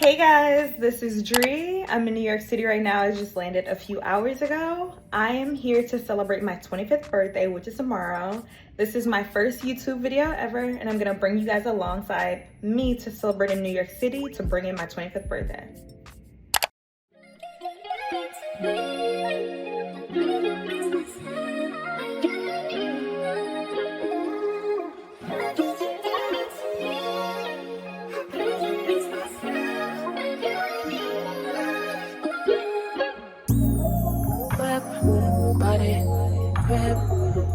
Hey guys, this is Adria. I'm in New York City right now. I just landed a few hours ago. I am here to celebrate my 25th birthday, which is tomorrow. This is my first YouTube video ever, and I'm gonna bring you guys alongside me to celebrate in New York City to bring in my 25th birthday.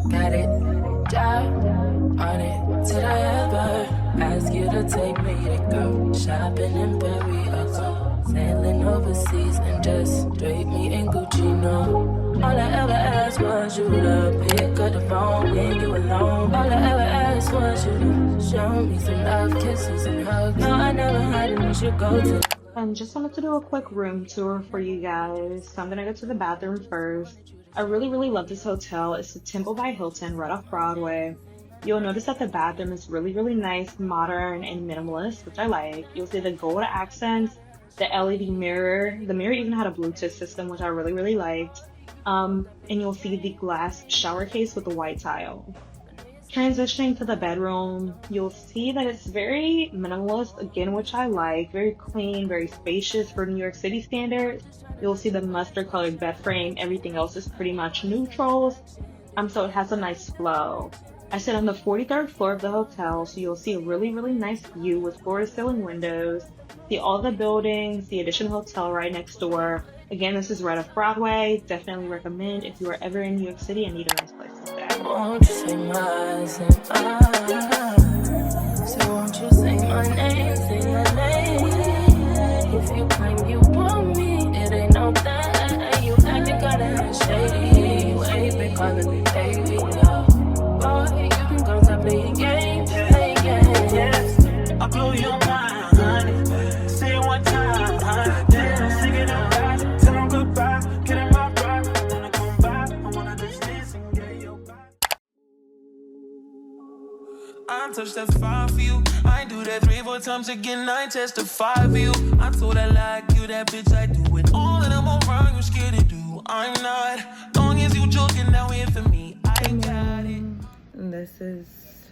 Got it, job on it. Did I ever ask you to take me to go shopping in Paris or go sailing overseas and just drape me in Gucci? No, all I ever asked was you to pick up the phone when you alone. All I ever asked was you to show me some love, kisses and hugs. No, I never had it, we should go to. And just wanted to do a quick room tour for you guys. So I'm gonna go to the bathroom first. I really love this hotel. It's the Temple by Hilton right off Broadway. You'll notice that the bathroom is really nice, modern, and minimalist, which I like. You'll see the gold accents, the LED mirror. The mirror even had a Bluetooth system, which I really liked. And you'll see the glass shower case with the white tile. Transitioning to the bedroom, you'll see that it's very minimalist, again, which I like. Very clean, very spacious for New York City standards. You'll see the mustard colored bed frame. Everything else is pretty much neutrals. So it has a nice flow. I sit on the 43rd floor of the hotel, so you'll see a really nice view with floor to ceiling windows. See all the buildings, the Addition Hotel right next door. Again, this is right off Broadway. Definitely recommend if you are ever in New York City and need a nice place to stay. Won't you say my so won't you say my name, say my name. If you claim you want me, it ain't no thing. You acting kinda shady. You ain't been calling me baby, no. Boy, you can go stop playing games, yeah. I'll blow your mind, honey. Say it one time, honey. Then sing it out loud. Tell them goodbye, get in my ride. I wanna come back, I wanna just dance and get your back. I touched that fire for you. I do that 3-4 times again. I testify for you. I told her like you, that bitch. I do it all and I'm around. You scared to do. I'm not. Long as you joking, now here for me. I got it. This is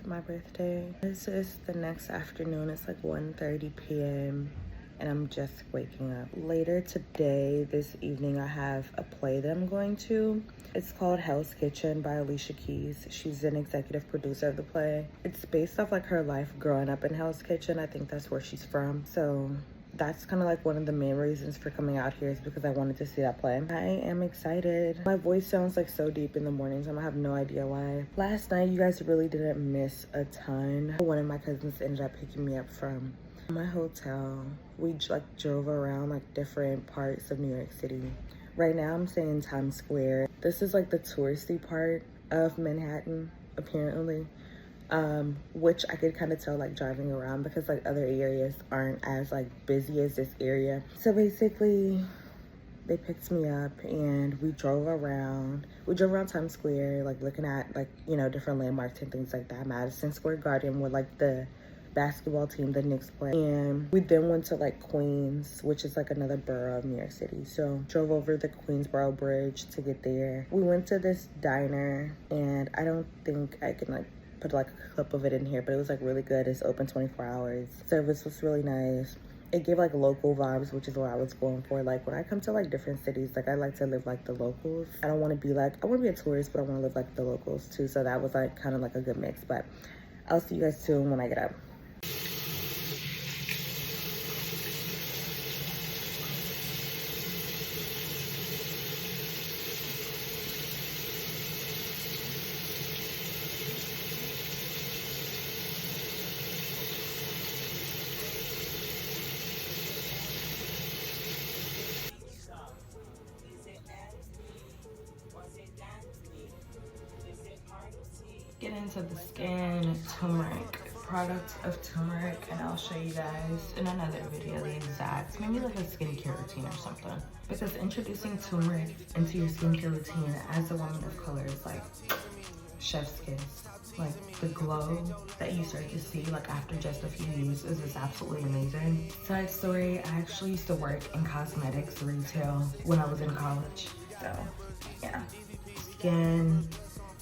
my birthday. This is the next afternoon. It's like 1:30 p.m. and I'm just waking up. Later today, this evening, I have a play that I'm going to. It's called Hell's Kitchen by Alicia Keys. She's an executive producer of the play. It's based off like her life growing up in Hell's Kitchen. I think that's where she's from. So that's kind of like one of the main reasons for coming out here is because I wanted to see that play. I am excited. My voice sounds like so deep in the mornings. I have no idea why. Last night, you guys really didn't miss a ton. One of my cousins ended up picking me up from my hotel. We like drove around like different parts of New York City. Right now I'm staying in Times Square. This is like the touristy part of Manhattan, apparently, which I could kind of tell like driving around because like other areas aren't as like busy as this area. So basically they picked me up and we drove around. We drove around Times Square, like looking at like, you know, different landmarks and things like that. Madison Square Garden with like the basketball team, the Knicks play. And we then went to like Queens, which is like another borough of New York City. So drove over the Queensboro Bridge to get there. We went to this diner and I don't think I can like put like a clip of it in here, but it was like really good. It's open 24 hours. Service was really nice. It gave like local vibes, which is what I was going for. Like when I come to like different cities, like I like to live like the locals. I don't want to be like, I want to be a tourist, but I want to live like the locals too. So that was like kind of like a good mix. But I'll see you guys soon when I get up. Get into the skin turmeric, product of turmeric, and I'll show you guys in another video the exact, maybe like a skincare routine or something. Because introducing turmeric into your skincare routine as a woman of color is like chef's kiss. like the glow that you start to see like after just a few uses is absolutely amazing. Side story, I actually used to work in cosmetics retail when I was in college. So yeah, skin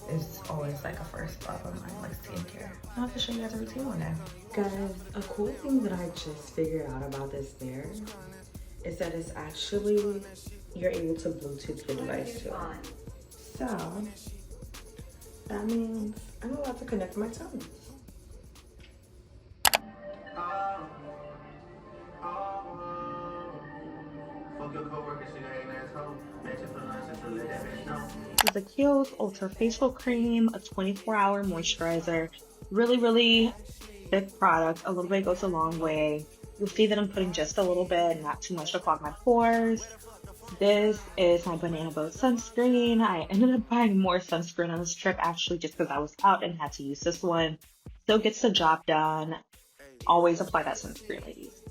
is always like a first love of mine, like skincare. I'll have to show you guys a routine one day. Guys, a cool thing that I just figured out about this bear is that it's actually, you're able to Bluetooth your device to it. So that means I'm about to connect my tones. This is the Kiehl's Ultra Facial Cream, a 24-hour moisturizer. Really thick product. A little bit goes a long way. You'll see that I'm putting just a little bit, not too much to clog my pores. This is my banana boat sunscreen. I ended up buying more sunscreen on this trip actually just because I was out and had to use this one. Still gets the job done. Always apply that sunscreen, ladies.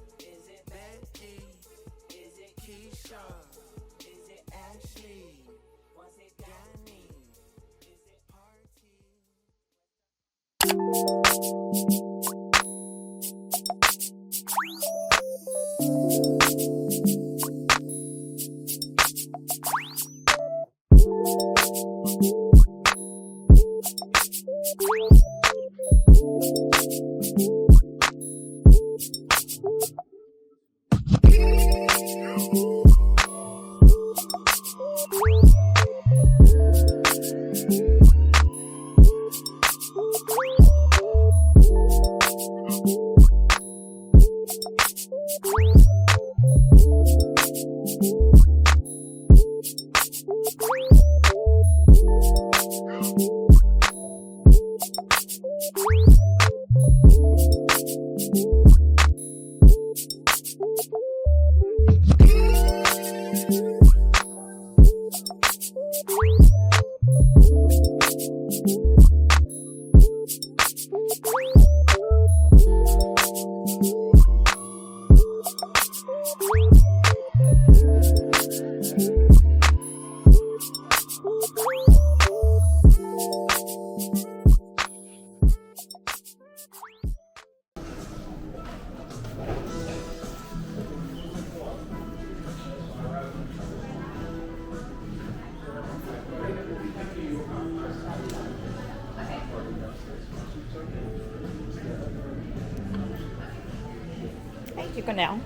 You can now.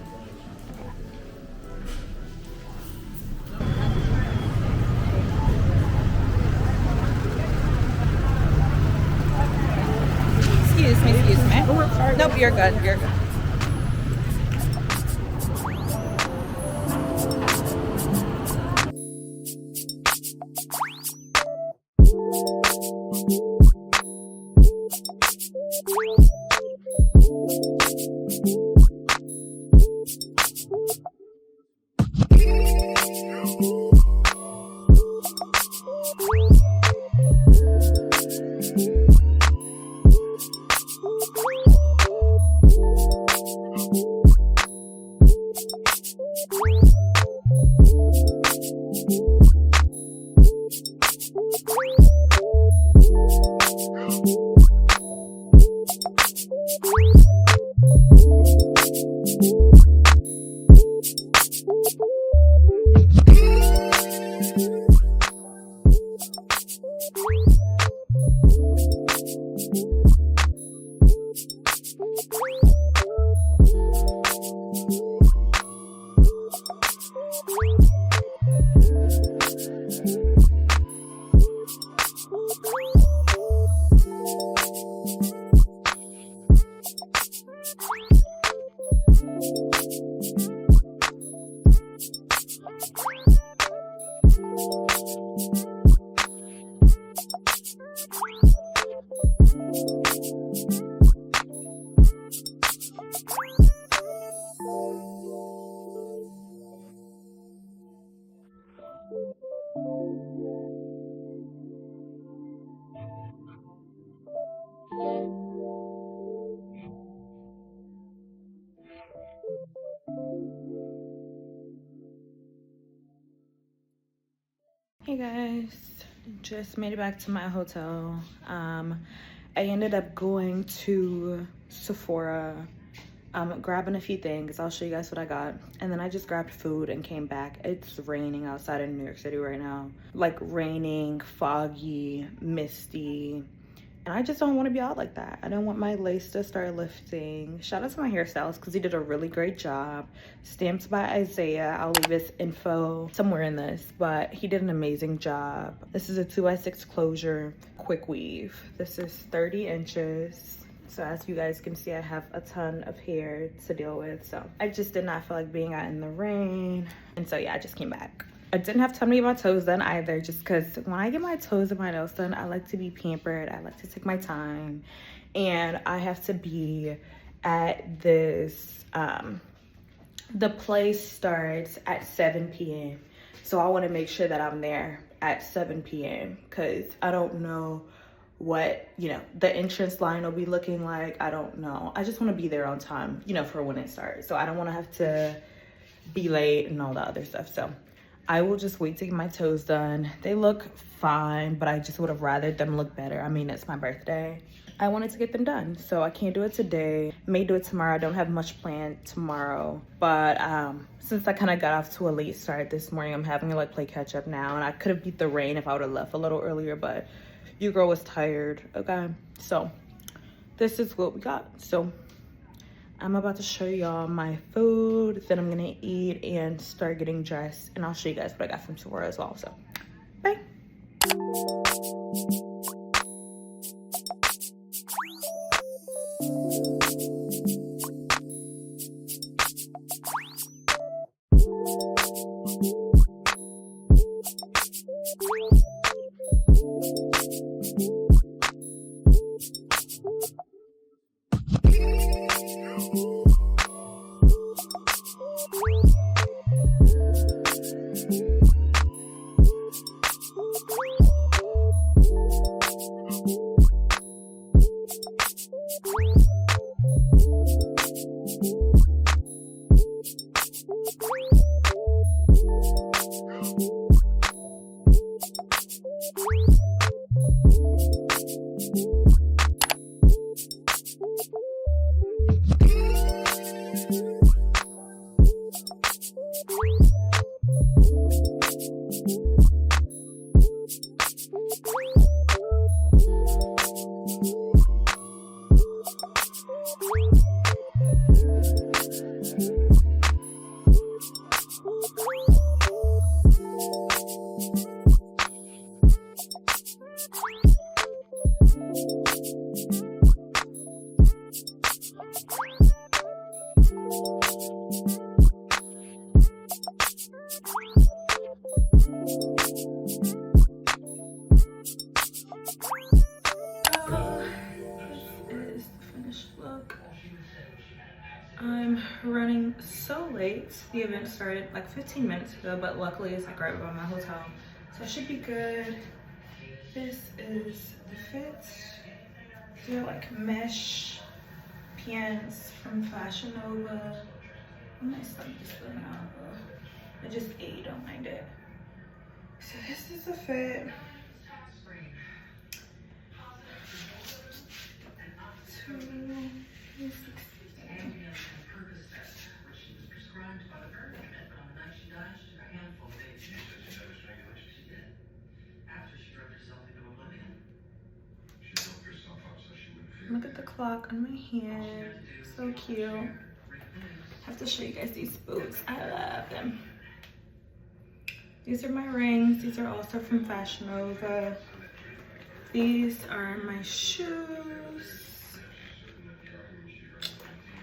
Excuse me. Nope, you're good. You're good. Hey guys, just made it back to my hotel. I ended up going to Sephora, grabbing a few things. I'll show you guys what I got. And then I just grabbed food and came back. It's raining outside in New York City right now. Like raining, foggy, misty. And I just don't want to be out like that. I don't want my lace to start lifting. Shout out to my hairstylist because he did a really great job. Stamped by Isaiah. I'll leave his info somewhere in this, but he did an amazing job. This is a 2x6 closure, quick weave. This is 30 inches. So as you guys can see, I have a ton of hair to deal with. So I just did not feel like being out in the rain. And so yeah, I just came back. I didn't have time to get my toes done either, just because when I get my toes and my nails done, I like to be pampered. I like to take my time. And I have to be at this, the place starts at 7 p.m. So I want to make sure that I'm there at 7 p.m. because I don't know what, you know, the entrance line will be looking like. I don't know. I just want to be there on time, you know, for when it starts. So I don't want to have to be late and all the other stuff. So I will just wait to get my toes done. They look fine, but I just would have rather them look better. I mean, it's my birthday. I wanted to get them done, so I can't do it today. May do it tomorrow. I don't have much planned tomorrow, but since I kind of got off to a late start this morning, I'm having to like play catch up now, and I could have beat the rain if I would have left a little earlier, but your girl was tired, okay? So this is what we got. So I'm about to show y'all my food, then I'm gonna eat and start getting dressed, and I'll show you guys what I got from Sephora as well. So bye. I'm running so late. The event started like 15 minutes ago, but luckily it's like right by my hotel, so I should be good. This is the fit. They're like mesh pants from Fashion Nova. My stomach is spilling out. I just ate, don't mind it. So this is the fit. Look at the clock on my hand, so cute. I have to show you guys these boots, I love them. These are my rings, these are also from Fashion Nova. These are my shoes.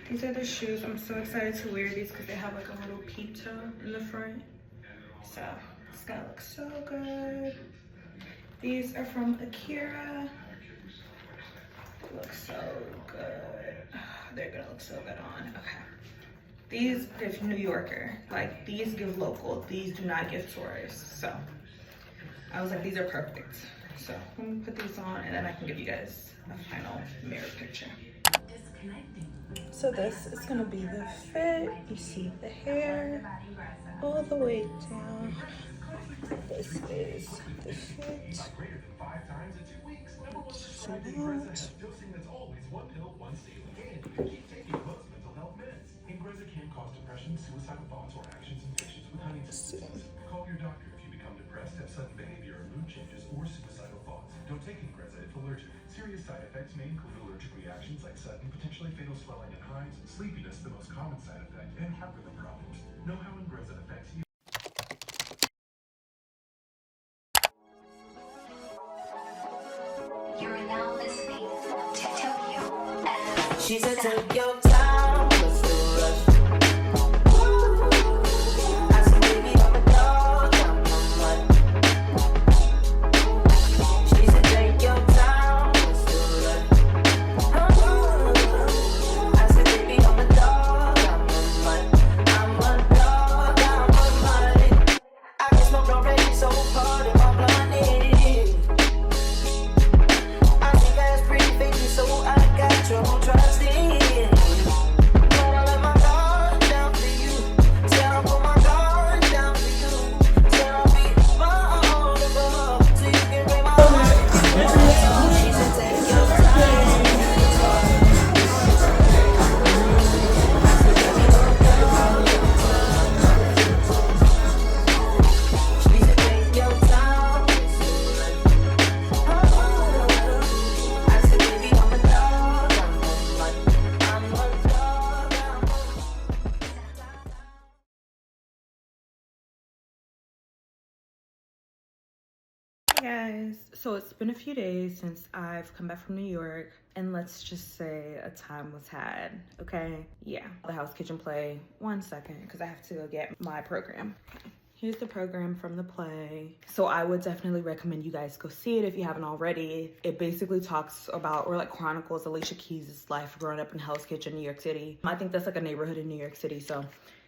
These are the shoes. I'm so excited to wear these because they have like a little peep toe in the front. So it's gonna look so good. These are from Aire. They look so good. Oh, they're gonna look so good on. Okay. These give New Yorker. Like these give local. These do not give tourist. So I was like, these are perfect. So I'm gonna put these on and then I can give you guys a final mirror picture. So this is gonna be the fit. You see the hair all the way down. This is the shit. Call your doctor if you become depressed, have sudden behavior or mood changes, or suicidal thoughts. Don't take Ingrezza if allergic. Serious side effects may include allergic reactions like sudden, potentially fatal swelling and hives, sleepiness, the most common side effect, and heart rhythm problems. Know how Ingrezza affects you. You are now listening to Tokyo FM. She said, take your time, let's do it. I said, baby, I'm a dog, I'm a mutt. She said, take your time, let's do it. I said, baby, I'm a dog, I'm a mutt. I'm a dog, I'm a mutt. I can smoke already, so part of my blinding. I think that's pretty baby, so I got trouble trusting. But I let my guard down for you. Said I'll put my guard down for you. Said I'll be vulnerable so you can break my heart. She said take your time. She said take your time. I said baby I'm a dog, I'm a dog, Hey guys, so it's been a few days since I've come back from New York, and let's just say a time was had, okay? Yeah, the house kitchen play. 1 second, because I have to go get my program. Okay. Here's the program from the play. So I would definitely recommend you guys go see it if you haven't already. It basically talks about, or like chronicles, Alicia Keys' life growing up in Hell's Kitchen, New York City. I think that's like a neighborhood in New York City. So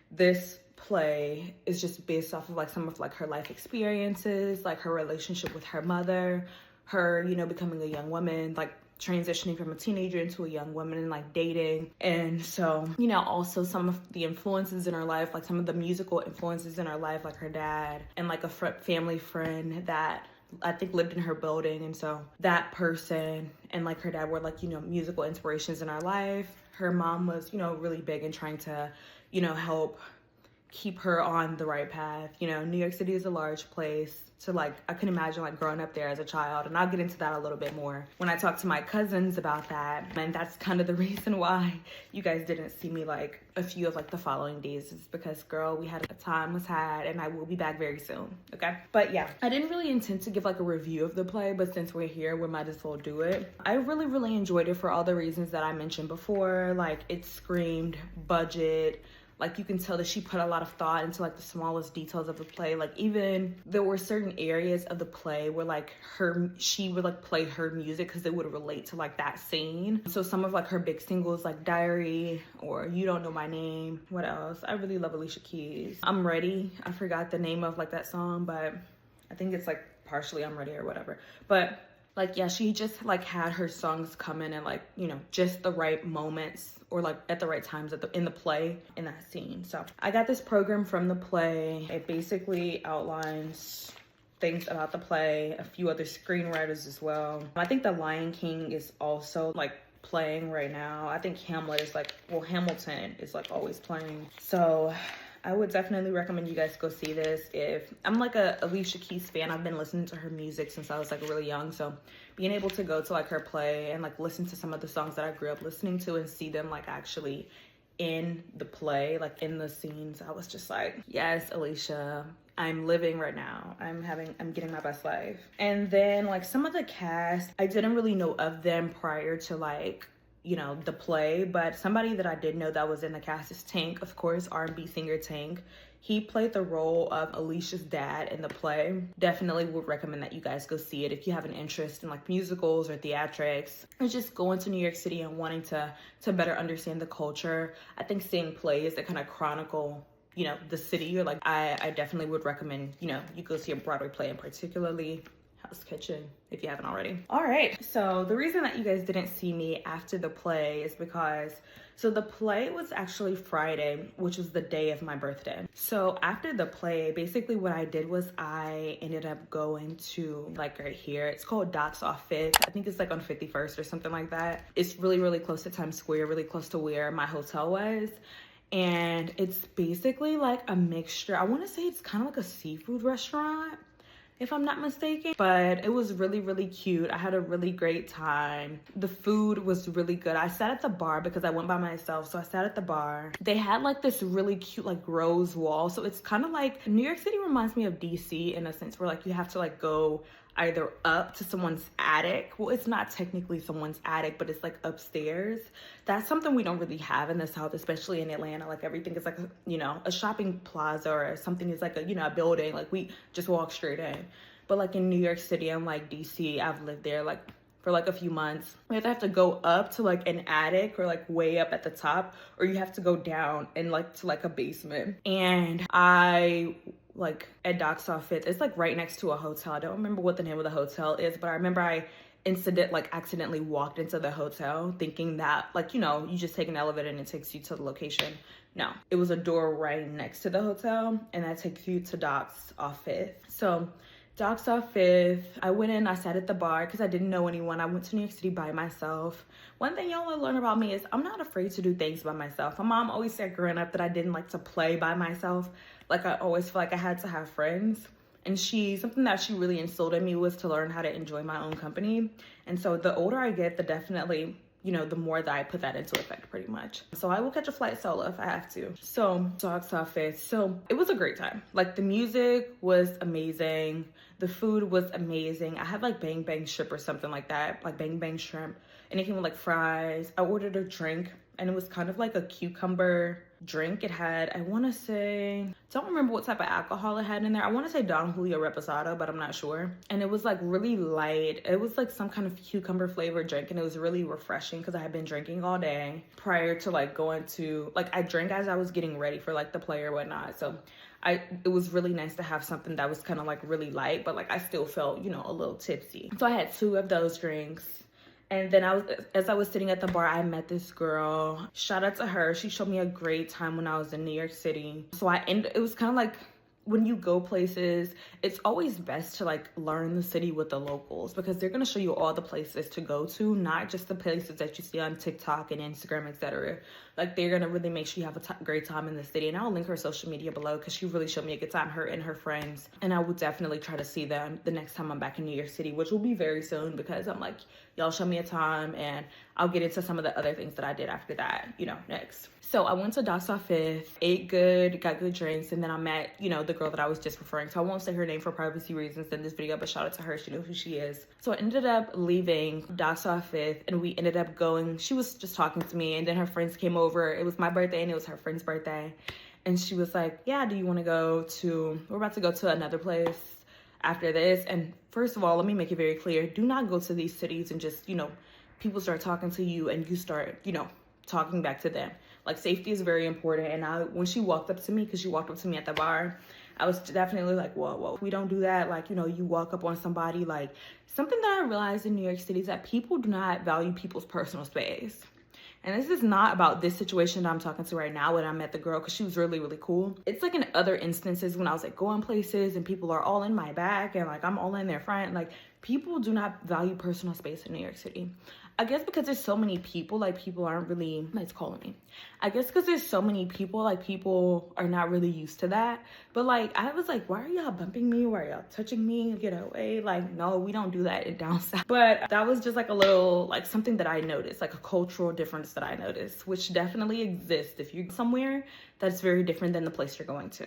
this play is just based off of like some of like her life experiences, like her relationship with her mother, her, you know, becoming a young woman, like transitioning from a teenager into a young woman and like dating. And so, you know, also some of the influences in her life, like some of the musical influences in her life, like her dad and like a family friend that I think lived in her building. And so that person and like her dad were like, you know, musical inspirations in her life. Her mom was, you know, really big in trying to, you know, help keep her on the right path. You know, New York City is a large place. So like, I can imagine like growing up there as a child, and I'll get into that a little bit more when I talk to my cousins about that. And that's kind of the reason why you guys didn't see me like a few of like the following days, is because girl, we had a time was had, and I will be back very soon, okay? But yeah, I didn't really intend to give like a review of the play, but since we're here, we might as well do it. I really enjoyed it for all the reasons that I mentioned before. Like, it screamed budget. Like, you can tell that she put a lot of thought into like the smallest details of the play. Like, even there were certain areas of the play where like she would like play her music because it would relate to like that scene. So some of like her big singles like Diary or You Don't Know My Name. What else? I really love Alicia Keys. I'm Ready. I forgot the name of like that song, but I think it's like partially I'm Ready or whatever. But like, yeah, she just like had her songs come in and like, you know, just the right moments or like at the right times in the play, in that scene. So I got this program from the play. It basically outlines things about the play, a few other screenwriters as well. I think The Lion King is also like playing right now. I think Hamlet is like, well, Hamilton is like always playing. So I would definitely recommend you guys go see this. If I'm like a Alicia Keys fan, I've been listening to her music since I was like really young. So being able to go to like her play and like listen to some of the songs that I grew up listening to and see them like actually in the play, like in the scenes, I was just like, yes, Alicia, I'm living right now. I'm getting my best life. And then like some of the cast, I didn't really know of them prior to like, you know, the play, but somebody that I did know that was in the cast is Tank, of course, R&B singer Tank. He played the role of Alicia's dad in the play. Definitely would recommend that you guys go see it if you have an interest in like musicals or theatrics, or just going to New York City and wanting to better understand the culture. I think seeing plays that kind of chronicle, you know, the city, or like I definitely would recommend, you know, you go see a Broadway play, and particularly Hell's Kitchen, if you haven't already. All right, so the reason that you guys didn't see me after the play is because, so the play was actually Friday, which was the day of my birthday. So after the play, basically what I did was I ended up going to, like, right here, it's called Docks Off 5th. I think it's like on 51st or something like that. It's really, really close to Times Square, really close to where my hotel was. And it's basically like a mixture. I want to say it's kind of like a seafood restaurant, if I'm not mistaken, but it was really, really cute. I had a really great time. The food was really good. I sat at the bar because I went by myself, so I sat at the bar. They had like this really cute like rose wall, so it's kind of like, New York City reminds me of DC in a sense where like you have to like go either up to someone's attic. Well, it's not technically someone's attic, but it's like upstairs. That's something we don't really have in the South, especially in Atlanta. Like everything is like, a shopping plaza or something is like a building. Like we just walk straight in. But like in New York City and like DC, I've lived there like for like a few months. We have to go up to like an attic or like way up at the top, or you have to go down and like to like a basement. And I like at Docks Off 5th, it's like right next to a hotel. I don't remember what the name of the hotel is, but I remember I accidentally walked into the hotel thinking that like, you just take an elevator and it takes you to the location. No, it was a door right next to the hotel and that takes you to Docks Off 5th. So Docks Off 5th, I went in, I sat at the bar because I didn't know anyone. I went to New York City by myself. One thing y'all will learn about me is I'm not afraid to do things by myself. My mom always said growing up that I didn't like to play by myself. Like I always feel like I had to have friends. And something that she really instilled in me was to learn how to enjoy my own company. And so the older I get, the definitely, the more that I put that into effect pretty much. So I will catch a flight solo if I have to. So Docks Off 5th. So it was a great time. Like the music was amazing. The food was amazing. I had like bang bang shrimp or something like that, like bang bang shrimp. And it came with like fries. I ordered a drink and it was kind of like a cucumber drink. It had, I want to say, don't remember what type of alcohol it had in there. I want to say Don Julio Reposado, but I'm not sure. And it was like really light. It was like some kind of cucumber flavored drink and it was really refreshing because I had been drinking all day prior to like going to, like I drank as I was getting ready for like the play or whatnot. So it was really nice to have something that was kind of like really light, but like I still felt, a little tipsy. So I had 2 of those drinks. And then as I was sitting at the bar, I met this girl. Shout out to her. She showed me a great time when I was in New York City. So it was kind of like when you go places, it's always best to like learn the city with the locals because they're going to show you all the places to go to, not just the places that you see on TikTok and Instagram, etc. Like they're going to really make sure you have a great time in the city. And I'll link her social media below because she really showed me a good time, her and her friends. And I will definitely try to see them the next time I'm back in New York City, which will be very soon because I'm like, y'all show me a time and I'll get into some of the other things that I did after that, next. So I went to Docks Off 5th, ate good, got good drinks, and then I met, the girl that I was just referring to. I won't say her name for privacy reasons in this video, but shout out to her. She knows who she is. So I ended up leaving Docks Off 5th, and we ended up going. She was just talking to me, and then her friends came over. It was my birthday, and it was her friend's birthday. And she was like, yeah, do you want to we're about to go to another place after this. And first of all, let me make it very clear. Do not go to these cities and just, people start talking to you and you start, talking back to them. Like safety is very important. And when she walked up to me, because she walked up to me at the bar, I was definitely like, whoa, we don't do that. Like, you walk up on somebody. Like something that I realized in New York City is that people do not value people's personal space. And this is not about this situation that I'm talking to right now when I met the girl, because she was really, really cool. It's like in other instances when I was like going places and people are all in my back and like I'm all in their front. Like people do not value personal space in New York City. I guess because there's so many people, like people aren't really, it's calling me. I guess because there's so many people, like people are not really used to that. But like, I was like, why are y'all bumping me? Why are y'all touching me? Get away. Like, no, we don't do that in down south. But that was just like a little, like something that I noticed, like a cultural difference that I noticed, which definitely exists if you're somewhere that's very different than the place you're going to,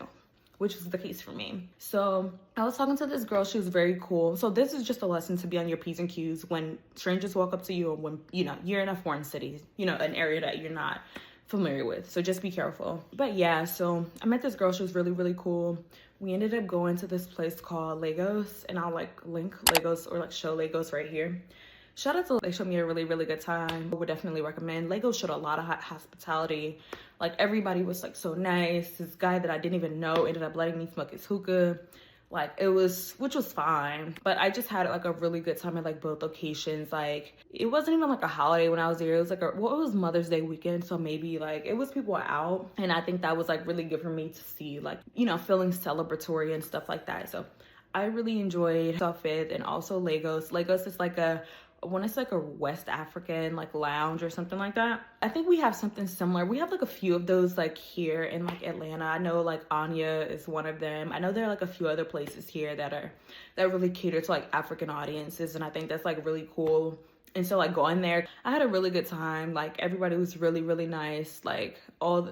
which is the case for me. So I was talking to this girl. She was very cool. So this is just a lesson to be on your P's and Q's when strangers walk up to you, or when, you're in a foreign city, an area that you're not familiar with. So just be careful. But yeah, so I met this girl. She was really, really cool. We ended up going to this place called Lagos, and I'll like link Lagos or like show Lagos right here. Shout out to, they showed me a really, really good time. I would definitely recommend. Lagos showed a lot of hospitality. Like everybody was like so nice. This guy that I didn't even know ended up letting me smoke his hookah. Like it was, which was fine, but I just had like a really good time at like both locations. Like it wasn't even like a holiday when I was there. It was like it was Mother's Day weekend, so maybe like it was people out, and I think that was like really good for me to see, like, you know, feeling celebratory and stuff like that. So I really enjoyed South Fifth and also Lagos. Lagos is like when it's like a West African like lounge or something like that. I think we have something similar. We have like a few of those like here in like Atlanta. I know like Anya is one of them. I know there are like a few other places here that really cater to like African audiences, and I think that's like really cool. And so like going there, I had a really good time. Like everybody was really, really nice. Like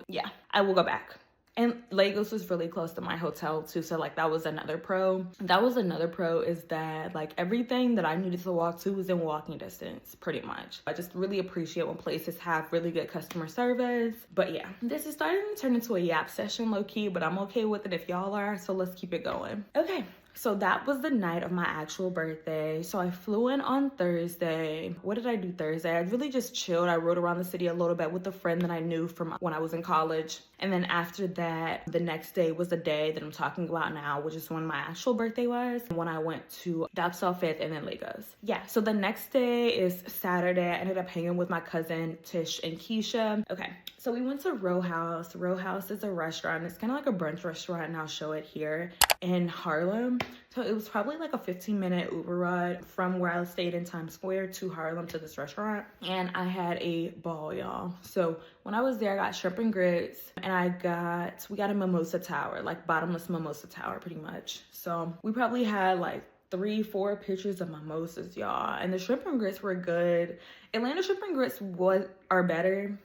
yeah, I will go back. And Lagos was really close to my hotel too, so like that was another pro. Is that like everything that I needed to walk to was in walking distance, pretty much. I just really appreciate when places have really good customer service. But yeah, this is starting to turn into a yap session low key, but I'm okay with it if y'all are, so let's keep it going. Okay. So that was the night of my actual birthday. So I flew in on Thursday. What did I do Thursday? I really just chilled. I rode around the city a little bit with a friend that I knew from when I was in college. And then after that, the next day was the day that I'm talking about now, which is when my actual birthday was, when I went to South Fifth and then Lagos. Yeah, so the next day is Saturday. I ended up hanging with my cousin Tish and Keisha. Okay, so we went to Row House. Row House is a restaurant. It's kind of like a brunch restaurant, and I'll show it here in Harlem. So it was probably like a 15-minute Uber ride from where I stayed in Times Square to Harlem to this restaurant. And I had a ball, y'all. So when I was there, I got shrimp and grits, and we got a mimosa tower, like bottomless mimosa tower pretty much. So we probably had like 3-4 pictures of mimosas, y'all. And the shrimp and grits were good. Atlanta shrimp and grits are better,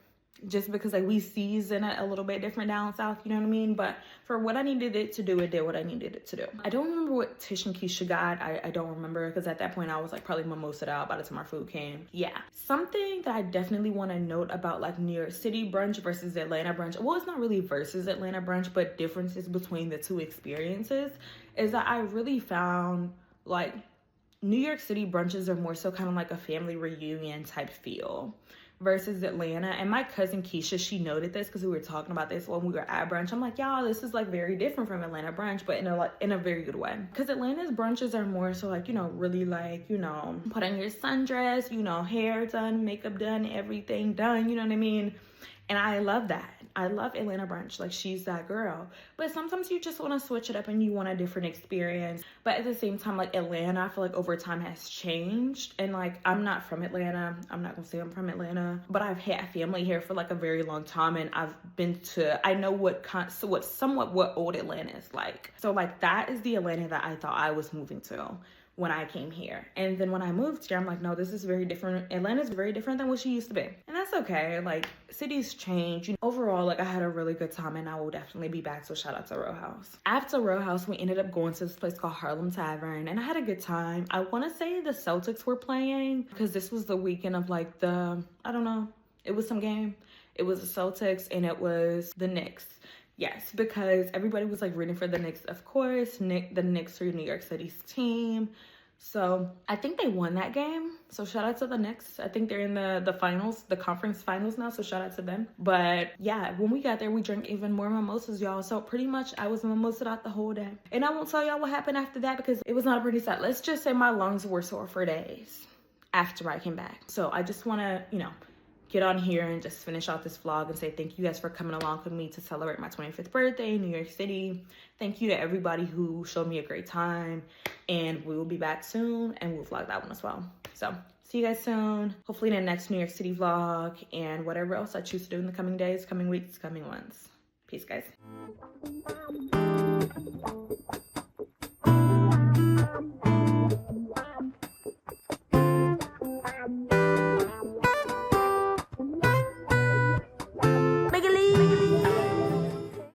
just because like we season it a little bit different down south, you know what I mean? But for what I needed it to do, it did what I needed it to do. I don't remember what Tish and Keisha got. I don't remember, because at that point I was like probably mimosa'd out by the time our food came. Yeah. Something that I definitely want to note about like New York City brunch versus Atlanta brunch, well, it's not really versus Atlanta brunch, but differences between the two experiences, is that I really found like New York City brunches are more so kind of like a family reunion type feel versus Atlanta. And my cousin Keisha, she noted this because we were talking about this when we were at brunch. I'm like, y'all, this is like very different from Atlanta brunch, but in a very good way. Because Atlanta's brunches are more so like, you know, really like, you know, put on your sundress, you know, hair done, makeup done, everything done, you know what I mean? And I love that. I love Atlanta brunch. Like, she's that girl. But sometimes you just want to switch it up and you want a different experience. But at the same time, like, Atlanta, I feel like over time has changed. And like, I'm not from Atlanta. I'm not gonna say I'm from Atlanta, but I've had family here for like a very long time, and I know what old Atlanta is like. So like, that is the Atlanta that I thought I was moving to when I came here. And then when I moved here, I'm like, no, this is very different. Atlanta's very different than what she used to be. And that's okay. Like, cities change. You know, overall, like, I had a really good time, and I will definitely be back. So shout out to Row House. After Row House, we ended up going to this place called Harlem Tavern, and I had a good time. I want to say the Celtics were playing, because this was the weekend of like it was some game. It was the Celtics and it was the Knicks. Yes, because everybody was like rooting for the Knicks, of course. The Knicks are New York City's team. So I think they won that game. So shout out to the Knicks. I think they're in the finals, the conference finals now. So shout out to them. But yeah, when we got there, we drank even more mimosas, y'all. So pretty much I was mimosa'd out the whole day. And I won't tell y'all what happened after that, because it was not a pretty sight. Let's just say my lungs were sore for days after I came back. So I just want to, you know, get on here and just finish out this vlog and say thank you guys for coming along with me to celebrate my 25th birthday in New York City. Thank you to everybody who showed me a great time, and we will be back soon and we'll vlog that one as well. So see you guys soon, hopefully in the next New York City vlog and whatever else I choose to do in the coming days, coming weeks, coming months. Peace, guys.